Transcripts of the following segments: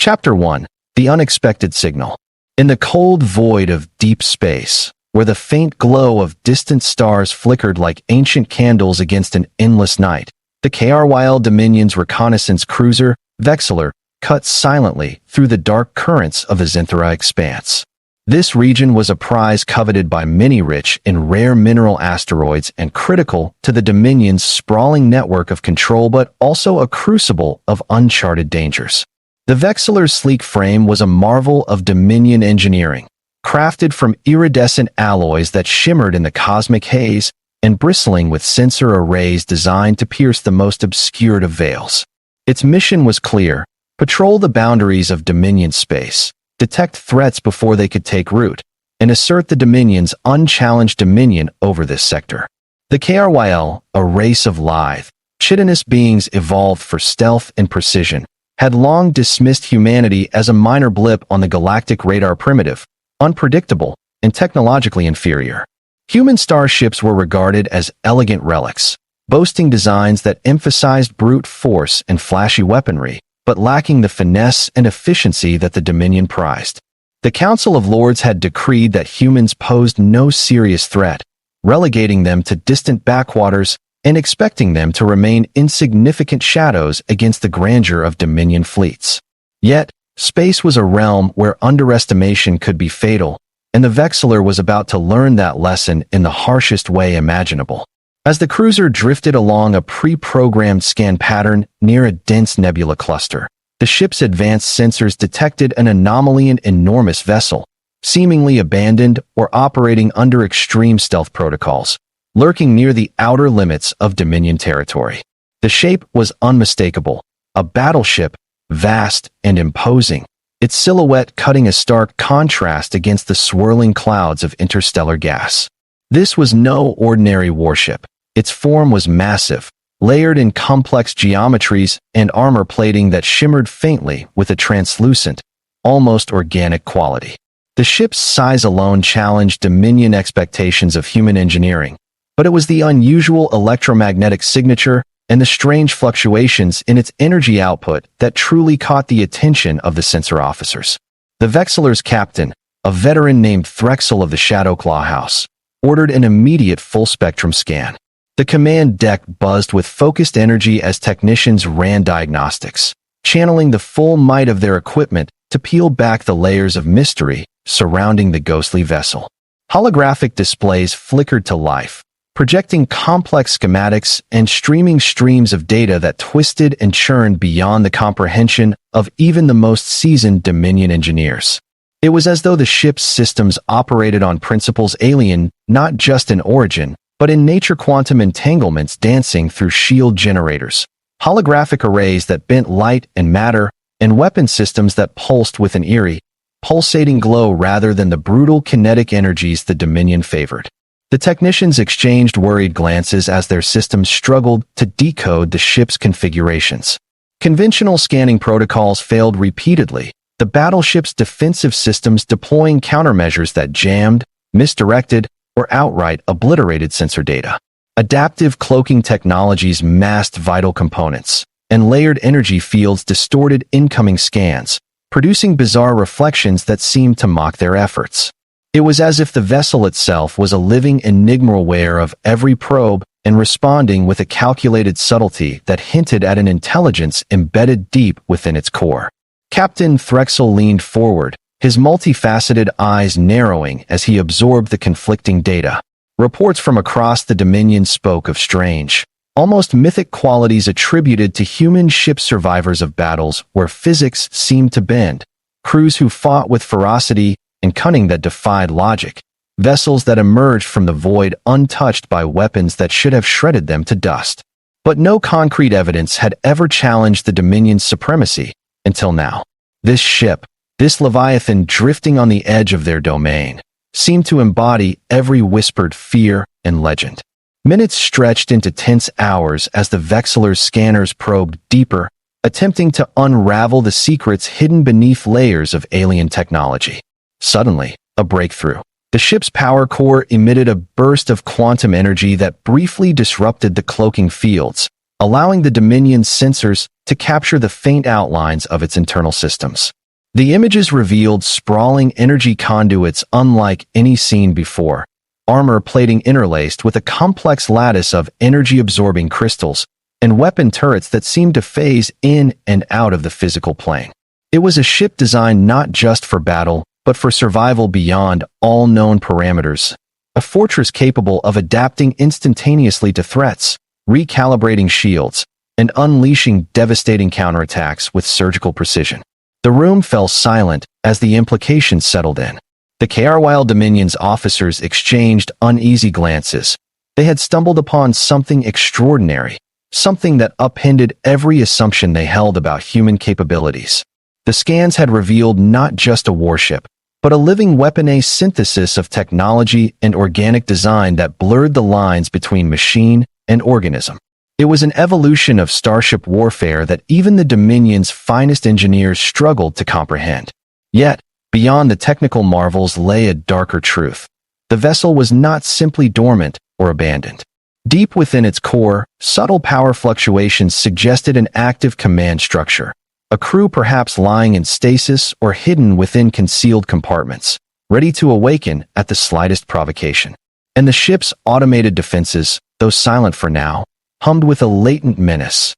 Chapter 1. The Unexpected Signal. In the cold void of deep space, where the faint glow of distant stars flickered like ancient candles against an endless night, the KRYL Dominion's reconnaissance cruiser, Vexillor, cut silently through the dark currents of the Zinthera expanse. This region was a prize coveted by many, rich in rare mineral asteroids and critical to the Dominion's sprawling network of control, but also a crucible of uncharted dangers. The Vexillor's sleek frame was a marvel of Dominion engineering, crafted from iridescent alloys that shimmered in the cosmic haze and bristling with sensor arrays designed to pierce the most obscured of veils. Its mission was clear: patrol the boundaries of Dominion space, detect threats before they could take root, and assert the Dominion's unchallenged dominion over this sector. The KRYL, a race of lithe, chitinous beings evolved for stealth and precision, had long dismissed humanity as a minor blip on the galactic radar, primitive, unpredictable, and technologically inferior. Human starships were regarded as elegant relics, boasting designs that emphasized brute force and flashy weaponry, but lacking the finesse and efficiency that the Dominion prized. The Council of Lords had decreed that humans posed no serious threat, relegating them to distant backwaters and expecting them to remain insignificant shadows against the grandeur of Dominion fleets. Yet, space was a realm where underestimation could be fatal, and the Vexillor was about to learn that lesson in the harshest way imaginable. As the cruiser drifted along a pre-programmed scan pattern near a dense nebula cluster, the ship's advanced sensors detected an anomaly: an enormous vessel, seemingly abandoned or operating under extreme stealth protocols, lurking near the outer limits of Dominion territory. The shape was unmistakable: a battleship, vast and imposing, its silhouette cutting a stark contrast against the swirling clouds of interstellar gas. This was no ordinary warship. Its form was massive, layered in complex geometries and armor plating that shimmered faintly with a translucent, almost organic quality. The ship's size alone challenged Dominion expectations of human engineering, but it was the unusual electromagnetic signature and the strange fluctuations in its energy output that truly caught the attention of the sensor officers. The Vexillor's captain, a veteran named Threxel of the Shadowclaw House, ordered an immediate full-spectrum scan. The command deck buzzed with focused energy as technicians ran diagnostics, channeling the full might of their equipment to peel back the layers of mystery surrounding the ghostly vessel. Holographic displays flickered to life, projecting complex schematics and streaming streams of data that twisted and churned beyond the comprehension of even the most seasoned Dominion engineers. It was as though the ship's systems operated on principles alien not just in origin, but in nature: quantum entanglements dancing through shield generators, holographic arrays that bent light and matter, and weapon systems that pulsed with an eerie, pulsating glow rather than the brutal kinetic energies the Dominion favored. The technicians exchanged worried glances as their systems struggled to decode the ship's configurations. Conventional scanning protocols failed repeatedly, the battleship's defensive systems deploying countermeasures that jammed, misdirected, or outright obliterated sensor data. Adaptive cloaking technologies masked vital components, and layered energy fields distorted incoming scans, producing bizarre reflections that seemed to mock their efforts. It was as if the vessel itself was a living enigma, aware of every probe and responding with a calculated subtlety that hinted at an intelligence embedded deep within its core. Captain Threxel leaned forward, his multifaceted eyes narrowing as he absorbed the conflicting data. Reports from across the Dominion spoke of strange, almost mythic qualities attributed to human ship survivors of battles where physics seemed to bend, crews who fought with ferocity and cunning that defied logic, vessels that emerged from the void untouched by weapons that should have shredded them to dust. But no concrete evidence had ever challenged the Dominion's supremacy until now. This ship, this Leviathan drifting on the edge of their domain, seemed to embody every whispered fear and legend. Minutes stretched into tense hours as the Vexillor's scanners probed deeper, attempting to unravel the secrets hidden beneath layers of alien technology. Suddenly, a breakthrough. The ship's power core emitted a burst of quantum energy that briefly disrupted the cloaking fields, allowing the Dominion's sensors to capture the faint outlines of its internal systems. The images revealed sprawling energy conduits unlike any seen before, armor plating interlaced with a complex lattice of energy-absorbing crystals, and weapon turrets that seemed to phase in and out of the physical plane. It was a ship designed not just for battle, but for survival beyond all known parameters, a fortress capable of adapting instantaneously to threats, recalibrating shields, and unleashing devastating counterattacks with surgical precision. The room fell silent as the implications settled in. The HFY Dominion's officers exchanged uneasy glances. They had stumbled upon something extraordinary, something that upended every assumption they held about human capabilities. The scans had revealed not just a warship, but a living weapon, synthesis of technology and organic design that blurred the lines between machine and organism. It was an evolution of starship warfare that even the Dominion's finest engineers struggled to comprehend. Yet, beyond the technical marvels lay a darker truth. The vessel was not simply dormant or abandoned. Deep within its core, subtle power fluctuations suggested an active command structure, a crew perhaps lying in stasis or hidden within concealed compartments, ready to awaken at the slightest provocation. And the ship's automated defenses, though silent for now, hummed with a latent menace,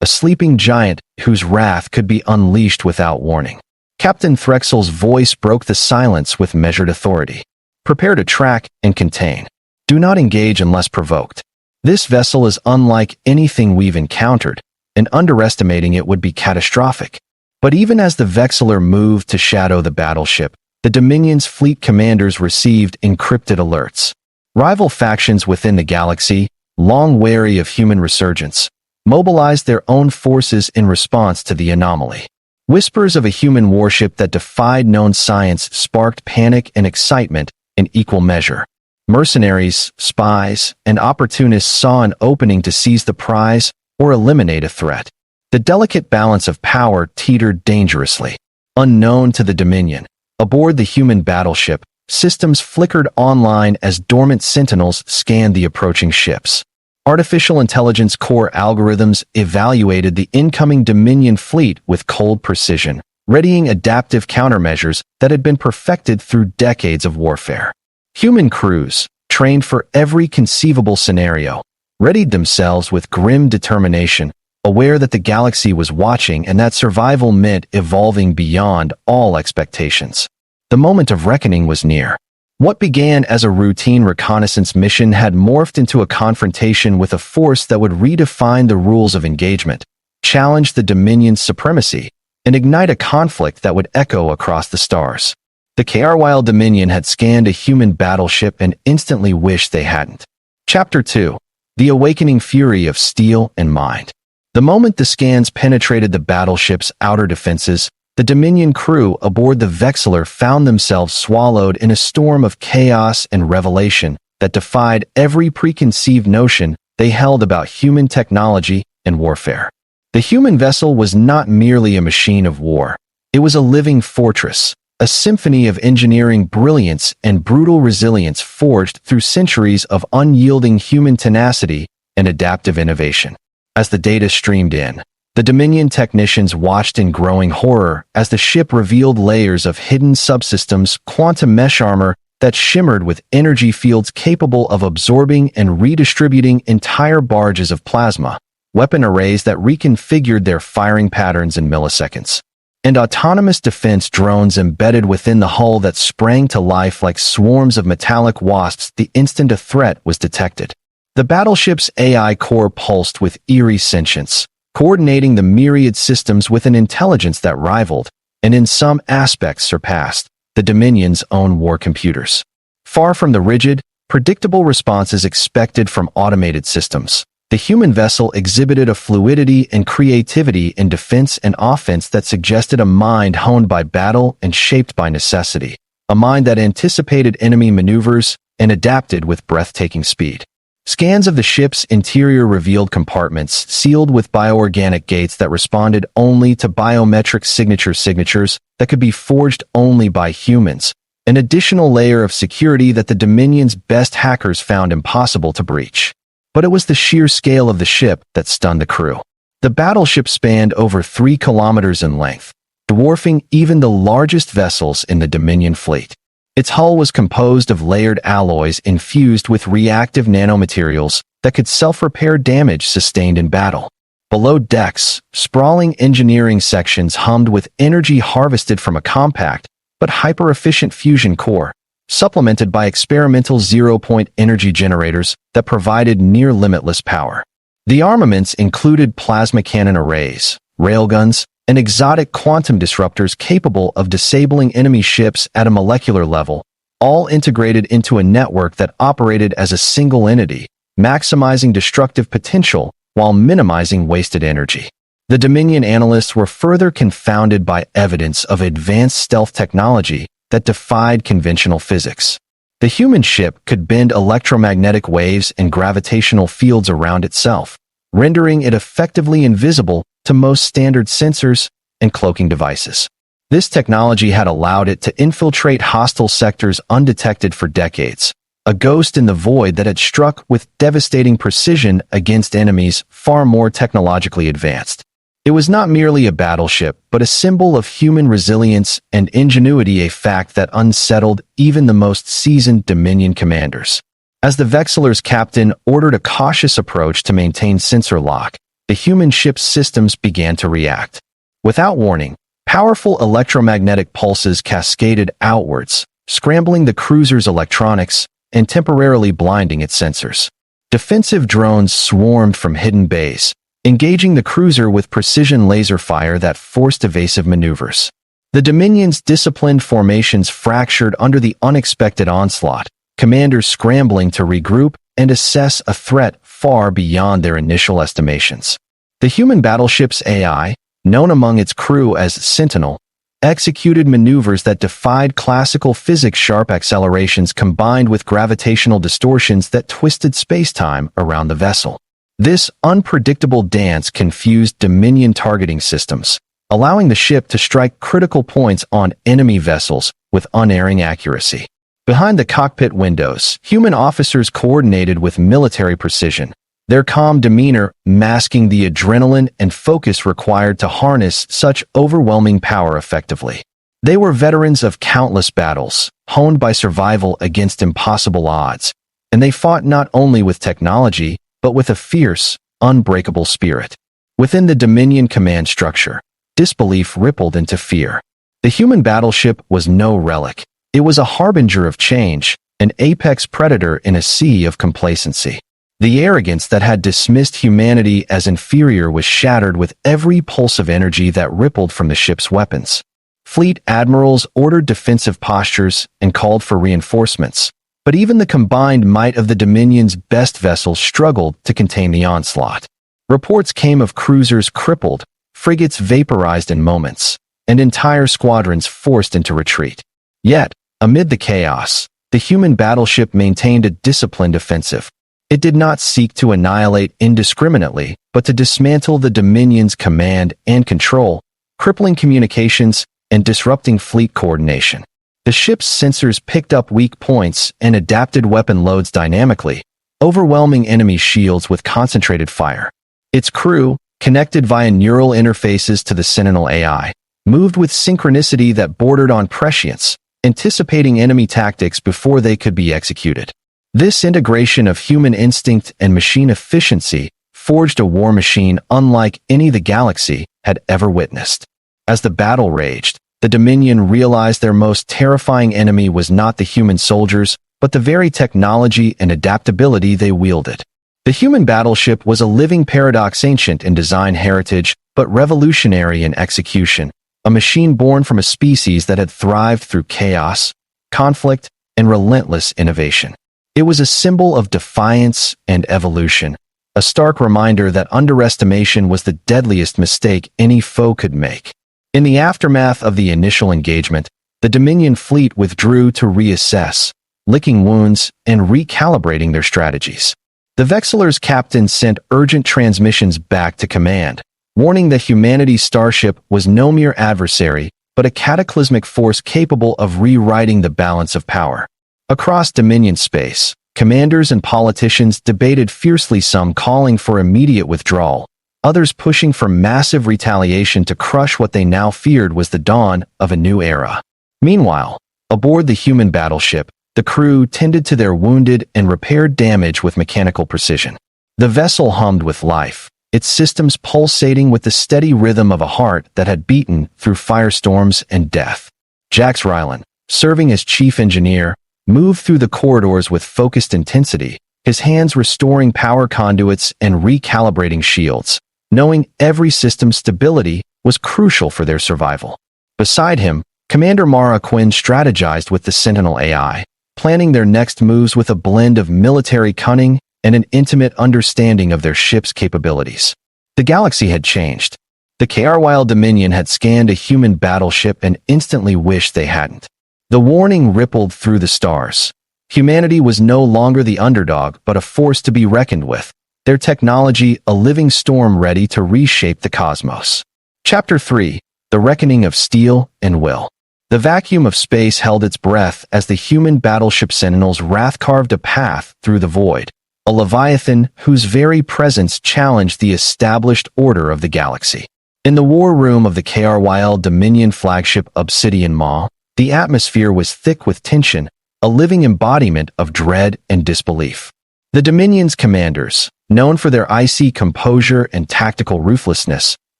a sleeping giant whose wrath could be unleashed without warning. Captain Threxel's voice broke the silence with measured authority. Prepare to track and contain. Do not engage unless provoked. This vessel is unlike anything we've encountered, and underestimating it would be catastrophic. But even as the Vexillor moved to shadow the battleship, the Dominion's fleet commanders received encrypted alerts. Rival factions within the galaxy, long wary of human resurgence, mobilized their own forces in response to the anomaly. Whispers of a human warship that defied known science sparked panic and excitement in equal measure. Mercenaries, spies, and opportunists saw an opening to seize the prize or eliminate a threat. The delicate balance of power teetered dangerously. Unknown to the Dominion, aboard the human battleship, systems flickered online as dormant sentinels scanned the approaching ships. Artificial intelligence core algorithms evaluated the incoming Dominion fleet with cold precision, readying adaptive countermeasures that had been perfected through decades of warfare. Human crews, trained for every conceivable scenario, readied themselves with grim determination, aware that the galaxy was watching and that survival meant evolving beyond all expectations. The moment of reckoning was near. What began as a routine reconnaissance mission had morphed into a confrontation with a force that would redefine the rules of engagement, challenge the Dominion's supremacy, and ignite a conflict that would echo across the stars. The HFY Dominion had scanned a human battleship and instantly wished they hadn't. Chapter 2. The Awakening Fury of Steel and Mind. The moment the scans penetrated the battleship's outer defenses, the Dominion crew aboard the Vexillor found themselves swallowed in a storm of chaos and revelation that defied every preconceived notion they held about human technology and warfare. The human vessel was not merely a machine of war. It was a living fortress, a symphony of engineering brilliance and brutal resilience forged through centuries of unyielding human tenacity and adaptive innovation. As the data streamed in, the Dominion technicians watched in growing horror as the ship revealed layers of hidden subsystems, quantum mesh armor that shimmered with energy fields capable of absorbing and redistributing entire barges of plasma, weapon arrays that reconfigured their firing patterns in milliseconds, and autonomous defense drones embedded within the hull that sprang to life like swarms of metallic wasps the instant a threat was detected. The battleship's AI core pulsed with eerie sentience, coordinating the myriad systems with an intelligence that rivaled, and in some aspects surpassed, the Dominion's own war computers. Far from the rigid, predictable responses expected from automated systems, the human vessel exhibited a fluidity and creativity in defense and offense that suggested a mind honed by battle and shaped by necessity, a mind that anticipated enemy maneuvers and adapted with breathtaking speed. Scans of the ship's interior revealed compartments sealed with bioorganic gates that responded only to biometric signatures that could be forged only by humans, an additional layer of security that the Dominion's best hackers found impossible to breach. But it was the sheer scale of the ship that stunned the crew. The battleship spanned over 3 kilometers in length, dwarfing even the largest vessels in the Dominion fleet. Its hull was composed of layered alloys infused with reactive nanomaterials that could self-repair damage sustained in battle. Below decks, sprawling engineering sections hummed with energy harvested from a compact but hyper-efficient fusion core, supplemented by experimental zero-point energy generators that provided near-limitless power. The armaments included plasma cannon arrays, railguns, and exotic quantum disruptors capable of disabling enemy ships at a molecular level, all integrated into a network that operated as a single entity, maximizing destructive potential while minimizing wasted energy. The Dominion analysts were further confounded by evidence of advanced stealth technology that defied conventional physics. The human ship could bend electromagnetic waves and gravitational fields around itself, rendering it effectively invisible to most standard sensors and cloaking devices. This technology had allowed it to infiltrate hostile sectors undetected for decades, a ghost in the void that had struck with devastating precision against enemies far more technologically advanced. It was not merely a battleship, but a symbol of human resilience and ingenuity, a fact that unsettled even the most seasoned Dominion commanders. As the Vexilor's captain ordered a cautious approach to maintain sensor lock, the human ship's systems began to react. Without warning, powerful electromagnetic pulses cascaded outwards, scrambling the cruiser's electronics and temporarily blinding its sensors. Defensive drones swarmed from hidden bays, engaging the cruiser with precision laser fire that forced evasive maneuvers. The Dominion's disciplined formations fractured under the unexpected onslaught, commanders scrambling to regroup and assess a threat far beyond their initial estimations. The human battleship's AI, known among its crew as Sentinel, executed maneuvers that defied classical physics. Sharp accelerations combined with gravitational distortions that twisted space-time around the vessel. This unpredictable dance confused Dominion targeting systems, allowing the ship to strike critical points on enemy vessels with unerring accuracy. Behind the cockpit windows, human officers coordinated with military precision, their calm demeanor masking the adrenaline and focus required to harness such overwhelming power effectively. They were veterans of countless battles, honed by survival against impossible odds, and they fought not only with technology, but with a fierce, unbreakable spirit. Within the Dominion command structure, disbelief rippled into fear. The human battleship was no relic. It was a harbinger of change, an apex predator in a sea of complacency. The arrogance that had dismissed humanity as inferior was shattered with every pulse of energy that rippled from the ship's weapons. Fleet admirals ordered defensive postures and called for reinforcements, but even the combined might of the Dominion's best vessels struggled to contain the onslaught. Reports came of cruisers crippled, frigates vaporized in moments, and entire squadrons forced into retreat. Yet, amid the chaos, the human battleship maintained a disciplined offensive. It did not seek to annihilate indiscriminately, but to dismantle the Dominion's command and control, crippling communications and disrupting fleet coordination. The ship's sensors picked up weak points and adapted weapon loads dynamically, overwhelming enemy shields with concentrated fire. Its crew, connected via neural interfaces to the Sentinel AI, moved with synchronicity that bordered on prescience, anticipating enemy tactics before they could be executed. This integration of human instinct and machine efficiency forged a war machine unlike any the galaxy had ever witnessed. As the battle raged, the Dominion realized their most terrifying enemy was not the human soldiers, but the very technology and adaptability they wielded. The human battleship was a living paradox, ancient in design heritage, but revolutionary in execution, a machine born from a species that had thrived through chaos, conflict, and relentless innovation. It was a symbol of defiance and evolution, a stark reminder that underestimation was the deadliest mistake any foe could make. In the aftermath of the initial engagement, the Dominion fleet withdrew to reassess, licking wounds and recalibrating their strategies. The Vexilor's captain sent urgent transmissions back to command, warning that humanity's starship was no mere adversary, but a cataclysmic force capable of rewriting the balance of power. Across Dominion space, Commanders and politicians debated fiercely, some calling for immediate withdrawal, others pushing for massive retaliation to crush what they now feared was the dawn of a new era. Meanwhile, aboard the human battleship, the crew tended to their wounded and repaired damage with mechanical precision. The vessel hummed with life, its systems pulsating with the steady rhythm of a heart that had beaten through firestorms and death. Jax Ryland, serving as chief engineer, moved through the corridors with focused intensity, his hands restoring power conduits and recalibrating shields, knowing every system's stability was crucial for their survival. Beside him, Commander Mara Quinn strategized with the Sentinel AI, planning their next moves with a blend of military cunning and an intimate understanding of their ship's capabilities. The galaxy had changed. The HFY Dominion had scanned a human battleship and instantly wished they hadn't. The warning rippled through the stars. Humanity was no longer the underdog, but a force to be reckoned with, their technology a living storm ready to reshape the cosmos. Chapter 3: The Reckoning of Steel and Will. The vacuum of space held its breath as the human battleship Sentinel's wrath carved a path through the void, a leviathan whose very presence challenged the established order of the galaxy. In the war room of the HFY Dominion flagship Obsidian Maw, the atmosphere was thick with tension, a living embodiment of dread and disbelief. The Dominion's commanders, known for their icy composure and tactical ruthlessness,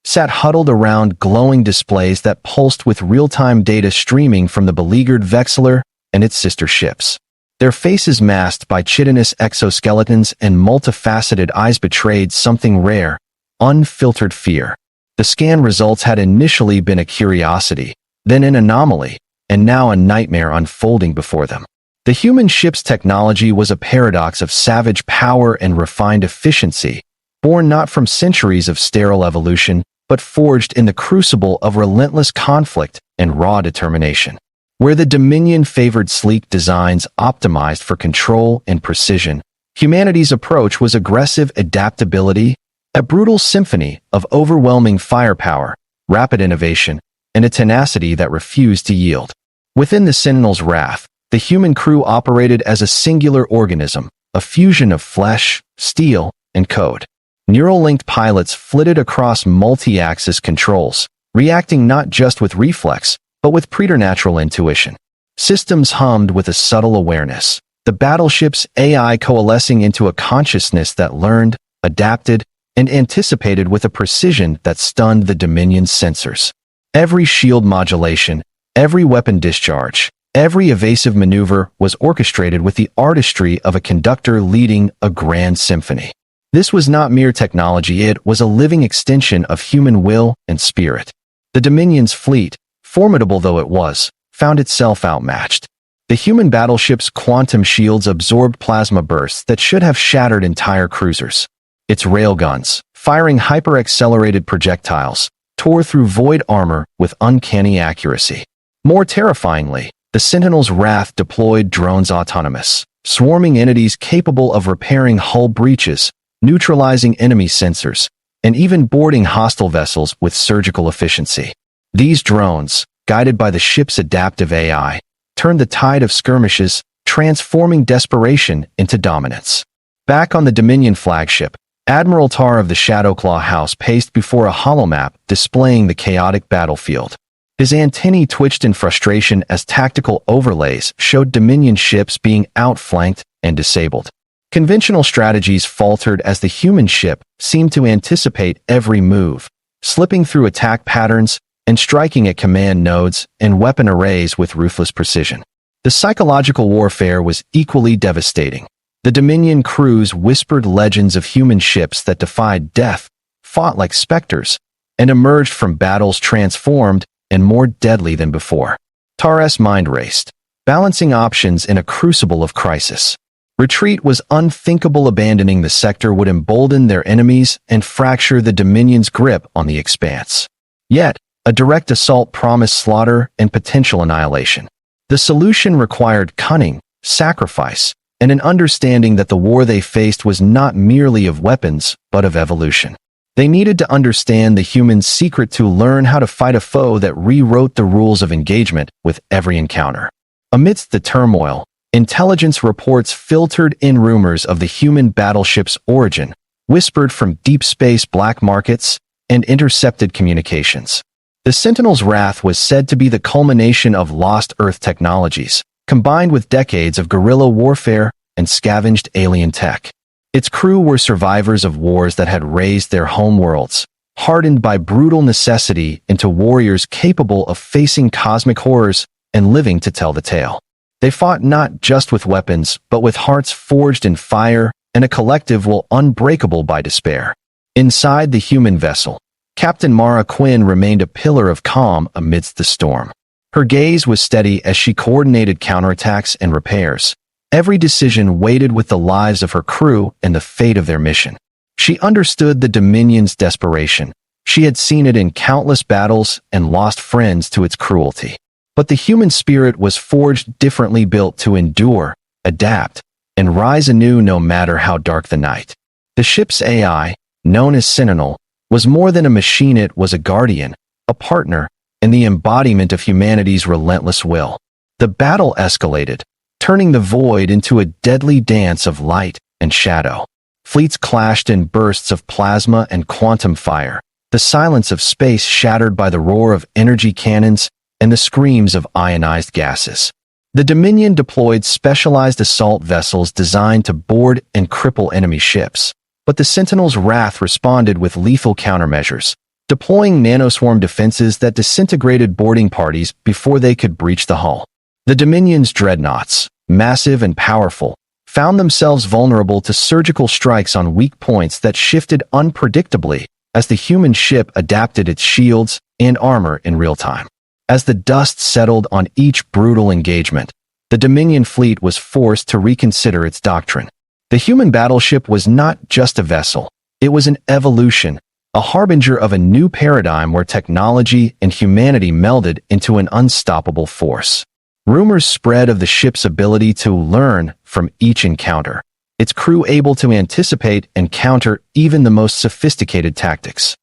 sat huddled around glowing displays that pulsed with real-time data streaming from the beleaguered Vexillor and its sister ships. Their faces masked by chitinous exoskeletons and multifaceted eyes betrayed something rare, unfiltered fear. The scan results had initially been a curiosity, then an anomaly, and now a nightmare unfolding before them. The human ship's technology was a paradox of savage power and refined efficiency, born not from centuries of sterile evolution, but forged in the crucible of relentless conflict and raw determination. Where the Dominion favored sleek designs optimized for control and precision, humanity's approach was aggressive adaptability, a brutal symphony of overwhelming firepower, rapid innovation, and a tenacity that refused to yield. Within the Sentinel's wrath, the human crew operated as a singular organism, a fusion of flesh, steel, and code. Neural-linked pilots flitted across multi-axis controls, reacting not just with reflex, but with preternatural intuition. Systems hummed with a subtle awareness, the battleship's AI coalescing into a consciousness that learned, adapted, and anticipated with a precision that stunned the Dominion's sensors. Every shield modulation, every weapon discharge, every evasive maneuver was orchestrated with the artistry of a conductor leading a grand symphony. This was not mere technology, it was a living extension of human will and spirit. The Dominion's fleet, formidable though it was, found itself outmatched. The human battleship's quantum shields absorbed plasma bursts that should have shattered entire cruisers. Its railguns, firing hyper-accelerated projectiles, tore through void armor with uncanny accuracy. More terrifyingly, the Sentinel's wrath deployed drones autonomous, swarming entities capable of repairing hull breaches, neutralizing enemy sensors, and even boarding hostile vessels with surgical efficiency. These drones, guided by the ship's adaptive AI, turned the tide of skirmishes, transforming desperation into dominance. Back on the Dominion flagship, Admiral Tar of the Shadowclaw House paced before a holomap displaying the chaotic battlefield. His antennae twitched in frustration as tactical overlays showed Dominion ships being outflanked and disabled. Conventional strategies faltered as the human ship seemed to anticipate every move, slipping through attack patterns and striking at command nodes and weapon arrays with ruthless precision. The psychological warfare was equally devastating. The Dominion crews whispered legends of human ships that defied death, fought like specters, and emerged from battles transformed and more deadly than before. Tar's mind raced, balancing options in a crucible of crisis. Retreat was unthinkable, abandoning the sector would embolden their enemies and fracture the Dominion's grip on the expanse. Yet, a direct assault promised slaughter and potential annihilation. The solution required cunning, sacrifice, and an understanding that the war they faced was not merely of weapons, but of evolution. They needed to understand the human's secret to learn how to fight a foe that rewrote the rules of engagement with every encounter. Amidst the turmoil, Intelligence reports filtered in rumors of the human battleship's origin, whispered from deep space black markets, and intercepted communications. The Sentinel's wrath was said to be the culmination of lost Earth technologies, combined with decades of guerrilla warfare and scavenged alien tech. Its crew were survivors of wars that had razed their homeworlds, hardened by brutal necessity into warriors capable of facing cosmic horrors and living to tell the tale. They fought not just with weapons, but with hearts forged in fire and a collective will unbreakable by despair. Inside the human vessel, Captain Mara Quinn remained a pillar of calm amidst the storm. Her gaze was steady as she coordinated counterattacks and repairs. Every decision weighted with the lives of her crew and the fate of their mission. She understood the Dominion's desperation. She had seen it in countless battles and lost friends to its cruelty. But the human spirit was forged differently, built to endure, adapt, and rise anew no matter how dark the night. The ship's AI, known as Sentinel, was more than a machine. It was a guardian, a partner, and the embodiment of humanity's relentless will. The battle escalated, turning the void into a deadly dance of light and shadow. Fleets clashed in bursts of plasma and quantum fire, the silence of space shattered by the roar of energy cannons and the screams of ionized gases. The Dominion deployed specialized assault vessels designed to board and cripple enemy ships, but the Sentinel's wrath responded with lethal countermeasures, deploying nanoswarm defenses that disintegrated boarding parties before they could breach the hull. The Dominion's dreadnoughts, massive and powerful, found themselves vulnerable to surgical strikes on weak points that shifted unpredictably as the human ship adapted its shields and armor in real time. As the dust settled on each brutal engagement, the Dominion fleet was forced to reconsider its doctrine. The human battleship was not just a vessel, it was an evolution, a harbinger of a new paradigm where technology and humanity melded into an unstoppable force. Rumors spread of the ship's ability to learn from each encounter, its crew able to anticipate and counter even the most sophisticated tactics.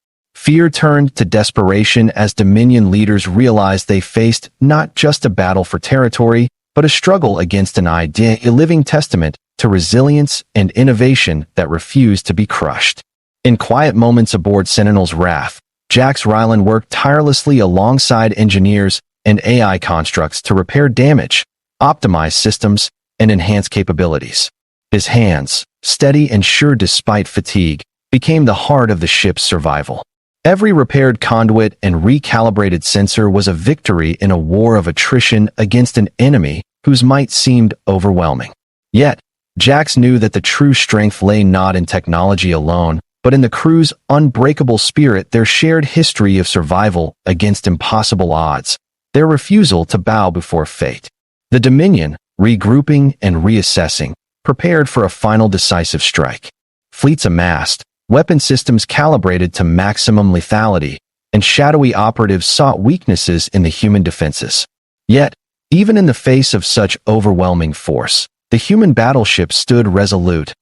Fear turned to desperation as Dominion leaders realized they faced not just a battle for territory, but a struggle against an idea, a living testament to resilience and innovation that refused to be crushed. In quiet moments aboard Sentinel's Wrath, Jax Rylan worked tirelessly alongside engineers and AI constructs to repair damage, optimize systems, and enhance capabilities. His hands, steady and sure despite fatigue, became the heart of the ship's survival. Every repaired conduit and recalibrated sensor was a victory in a war of attrition against an enemy whose might seemed overwhelming. Yet, Jax knew that the true strength lay not in technology alone, but in the crew's unbreakable spirit, their shared history of survival against impossible odds, their refusal to bow before fate. The Dominion, regrouping and reassessing, prepared for a final decisive strike. Fleets amassed, weapon systems calibrated to maximum lethality, and shadowy operatives sought weaknesses in the human defenses. Yet, even in the face of such overwhelming force, the human battleship stood resolute,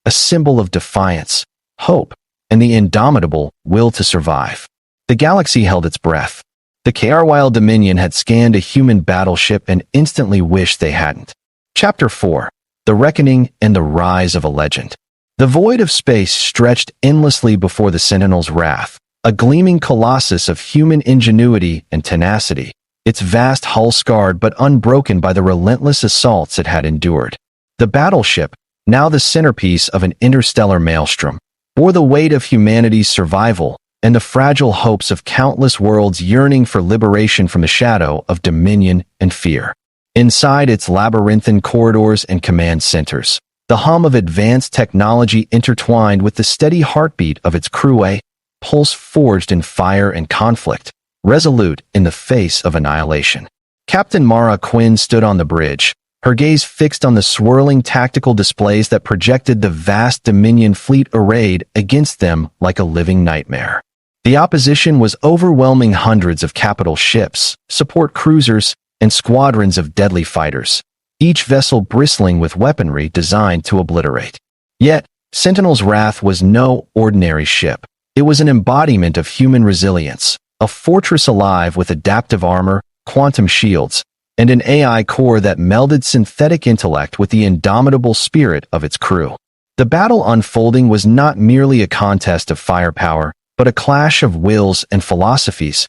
a symbol of defiance, hope, and the indomitable will to survive. The galaxy held its breath. The KRYL Dominion had scanned a human battleship and instantly wished they hadn't. Chapter 4. The Reckoning and the Rise of a Legend. The void of space stretched endlessly before the Sentinel's wrath, a gleaming colossus of human ingenuity and tenacity, its vast hull scarred but unbroken by the relentless assaults it had endured. The battleship, now the centerpiece of an interstellar maelstrom, bore the weight of humanity's survival and the fragile hopes of countless worlds yearning for liberation from the shadow of dominion and fear. Inside its labyrinthine corridors and command centers, the hum of advanced technology intertwined with the steady heartbeat of its crew, a pulse forged in fire and conflict, resolute in the face of annihilation. Captain Mara Quinn stood on the bridge, her gaze fixed on the swirling tactical displays that projected the vast Dominion fleet arrayed against them like a living nightmare. The opposition was overwhelming, hundreds of capital ships, support cruisers, and squadrons of deadly fighters, each vessel bristling with weaponry designed to obliterate. Yet, Sentinel's Wrath was no ordinary ship. It was an embodiment of human resilience, a fortress alive with adaptive armor, quantum shields, and an AI core that melded synthetic intellect with the indomitable spirit of its crew. The battle unfolding was not merely a contest of firepower, but a clash of wills and philosophies,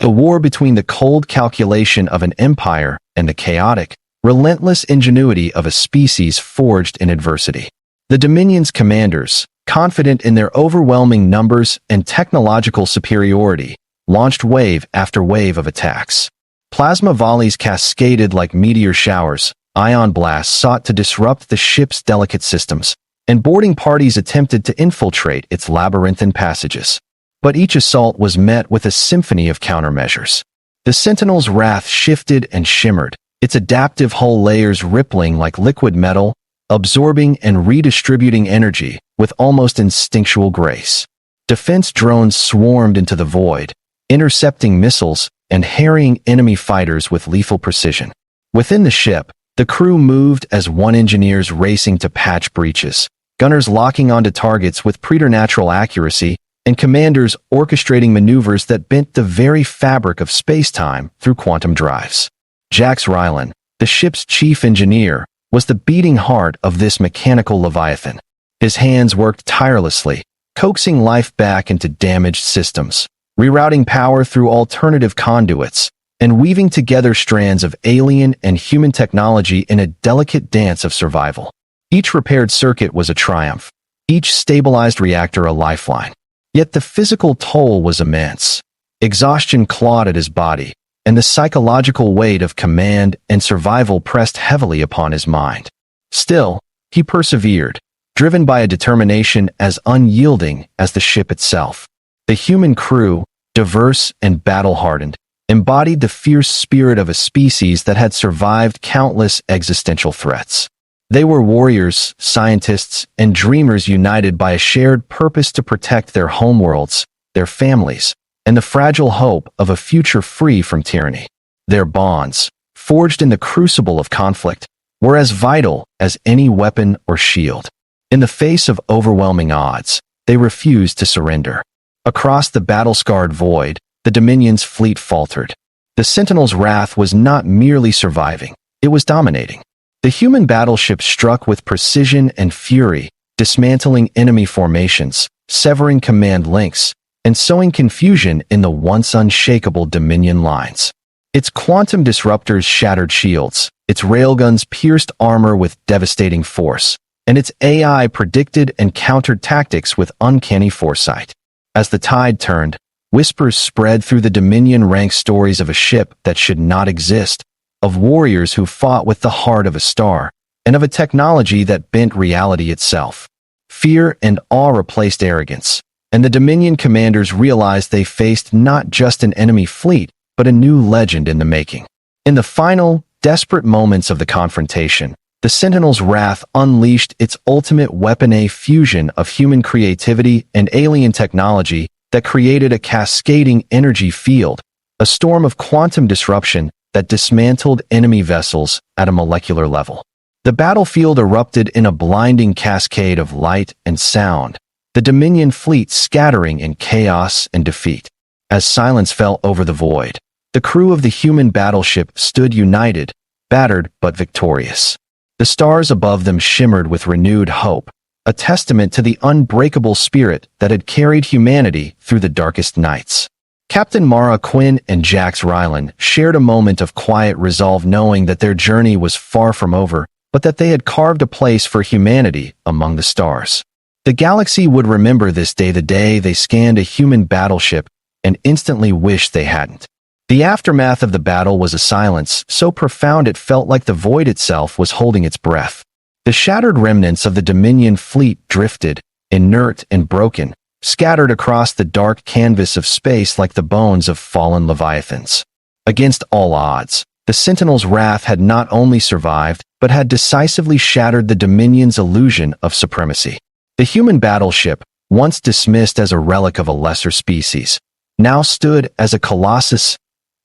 a war between the cold calculation of an empire and the chaotic, relentless ingenuity of a species forged in adversity. The Dominion's commanders, confident in their overwhelming numbers and technological superiority, launched wave after wave of attacks. Plasma volleys cascaded like meteor showers, ion blasts sought to disrupt the ship's delicate systems, and boarding parties attempted to infiltrate its labyrinthine passages. But each assault was met with a symphony of countermeasures. The Sentinel's wrath shifted and shimmered, its adaptive hull layers rippling like liquid metal, absorbing and redistributing energy with almost instinctual grace. Defense drones swarmed into the void, intercepting missiles and harrying enemy fighters with lethal precision. Within the ship, the crew moved as one, engineers racing to patch breaches, gunners locking onto targets with preternatural accuracy, and commanders orchestrating maneuvers that bent the very fabric of space-time through quantum drives. Jax Rylan, the ship's chief engineer, was the beating heart of this mechanical leviathan. His hands worked tirelessly, coaxing life back into damaged systems, rerouting power through alternative conduits, and weaving together strands of alien and human technology in a delicate dance of survival. Each repaired circuit was a triumph, each stabilized reactor a lifeline. Yet the physical toll was immense. Exhaustion clawed at his body, and the psychological weight of command and survival pressed heavily upon his mind. Still, he persevered, driven by a determination as unyielding as the ship itself. The human crew, diverse and battle-hardened, embodied the fierce spirit of a species that had survived countless existential threats. They were warriors, scientists, and dreamers united by a shared purpose to protect their homeworlds, their families, and the fragile hope of a future free from tyranny. Their bonds, forged in the crucible of conflict, were as vital as any weapon or shield. In the face of overwhelming odds, they refused to surrender. Across the battle-scarred void, the Dominion's fleet faltered. The Sentinel's wrath was not merely surviving, it was dominating. The human battleship struck with precision and fury, dismantling enemy formations, severing command links, and sowing confusion in the once unshakable Dominion lines. Its quantum disruptors shattered shields, its railguns pierced armor with devastating force, and its AI predicted and countered tactics with uncanny foresight. As the tide turned, whispers spread through the Dominion ranks, stories of a ship that should not exist, of warriors who fought with the heart of a star, and of a technology that bent reality itself. Fear and awe replaced arrogance, and the Dominion commanders realized they faced not just an enemy fleet, but a new legend in the making. In the final, desperate moments of the confrontation, the Sentinel's wrath unleashed its ultimate weapon, a fusion of human creativity and alien technology that created a cascading energy field, a storm of quantum disruption that dismantled enemy vessels at a molecular level. The battlefield erupted in a blinding cascade of light and sound, the Dominion fleet scattering in chaos and defeat. As silence fell over the void, the crew of the human battleship stood united, battered but victorious. The stars above them shimmered with renewed hope, a testament to the unbreakable spirit that had carried humanity through the darkest nights. Captain Mara Quinn and Jax Rylan shared a moment of quiet resolve, knowing that their journey was far from over, but that they had carved a place for humanity among the stars. The galaxy would remember this day, the day they scanned a human battleship and instantly wished they hadn't. The aftermath of the battle was a silence so profound it felt like the void itself was holding its breath. The shattered remnants of the Dominion fleet drifted, inert and broken, scattered across the dark canvas of space like the bones of fallen leviathans. Against all odds, the Sentinel's wrath had not only survived, but had decisively shattered the Dominion's illusion of supremacy. The human battleship, once dismissed as a relic of a lesser species, now stood as a colossus,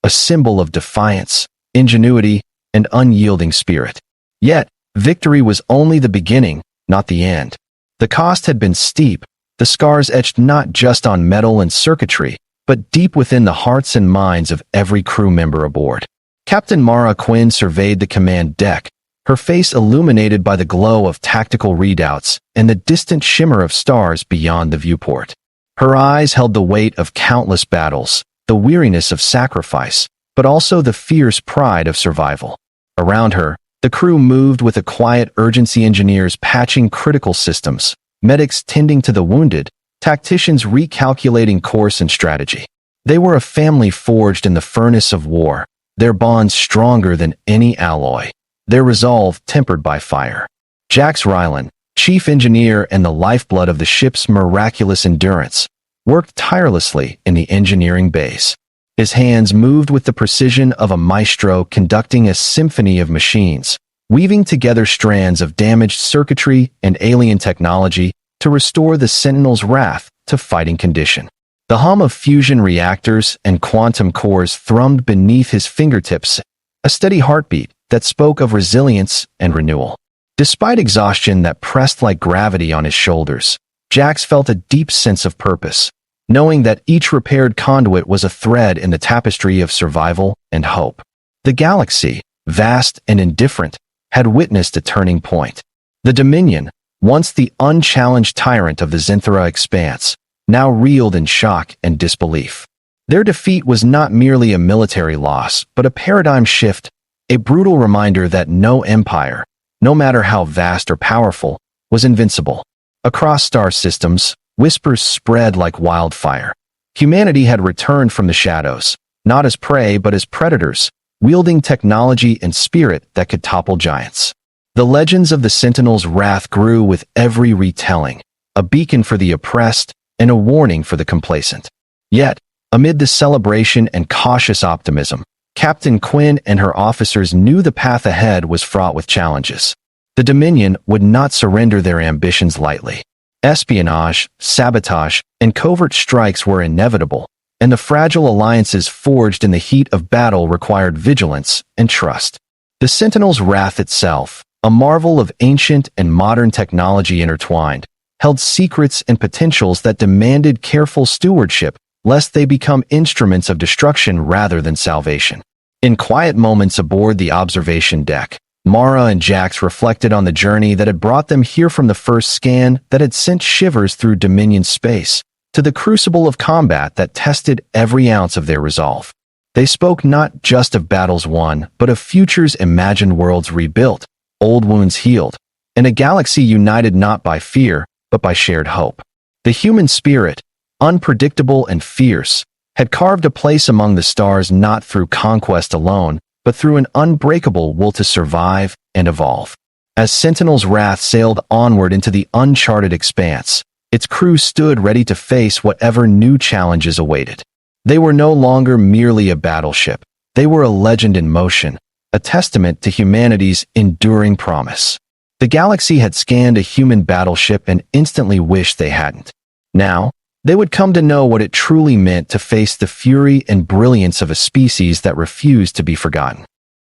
a symbol of defiance, ingenuity, and unyielding spirit. Yet, victory was only the beginning, not the end. The cost had been steep, the scars etched not just on metal and circuitry, but deep within the hearts and minds of every crew member aboard. Captain Mara Quinn surveyed the command deck, her face illuminated by the glow of tactical readouts and the distant shimmer of stars beyond the viewport. Her eyes held the weight of countless battles, the weariness of sacrifice, but also the fierce pride of survival. Around her, the crew moved with a quiet urgency, engineers patching critical systems, medics tending to the wounded, tacticians recalculating course and strategy. They were a family forged in the furnace of war, their bonds stronger than any alloy, their resolve tempered by fire. Jax Rylan, chief engineer and the lifeblood of the ship's miraculous endurance, worked tirelessly in the engineering base. His hands moved with the precision of a maestro conducting a symphony of machines, weaving together strands of damaged circuitry and alien technology to restore the Sentinel's wrath to fighting condition. The hum of fusion reactors and quantum cores thrummed beneath his fingertips, a steady heartbeat that spoke of resilience and renewal. Despite exhaustion that pressed like gravity on his shoulders, Jax felt a deep sense of purpose, knowing that each repaired conduit was a thread in the tapestry of survival and hope. The galaxy, vast and indifferent, had witnessed a turning point. The Dominion, once the unchallenged tyrant of the Zenthara expanse, now reeled in shock and disbelief. Their defeat was not merely a military loss, but a paradigm shift, a brutal reminder that no empire, no matter how vast or powerful, was invincible. Across star systems, whispers spread like wildfire. Humanity had returned from the shadows, not as prey but as predators, wielding technology and spirit that could topple giants. The legends of the Sentinel's wrath grew with every retelling, a beacon for the oppressed and a warning for the complacent. Yet, amid the celebration and cautious optimism, Captain Quinn and her officers knew the path ahead was fraught with challenges. The Dominion would not surrender their ambitions lightly. Espionage, sabotage, and covert strikes were inevitable, and the fragile alliances forged in the heat of battle required vigilance and trust. The Sentinel's wrath itself, a marvel of ancient and modern technology intertwined, held secrets and potentials that demanded careful stewardship, lest they become instruments of destruction rather than salvation. In quiet moments aboard the observation deck, Mara and Jax reflected on the journey that had brought them here, from the first scan that had sent shivers through Dominion space, to the crucible of combat that tested every ounce of their resolve. They spoke not just of battles won, but of futures imagined, worlds rebuilt, old wounds healed, and a galaxy united not by fear, but by shared hope. The human spirit, unpredictable and fierce, had carved a place among the stars not through conquest alone, but through an unbreakable will to survive and evolve. As Sentinel's wrath sailed onward into the uncharted expanse, its crew stood ready to face whatever new challenges awaited. They were no longer merely a battleship. They were a legend in motion, a testament to humanity's enduring promise. The galaxy had scanned a human battleship and instantly wished they hadn't. Now, they would come to know what it truly meant to face the fury and brilliance of a species that refused to be forgotten.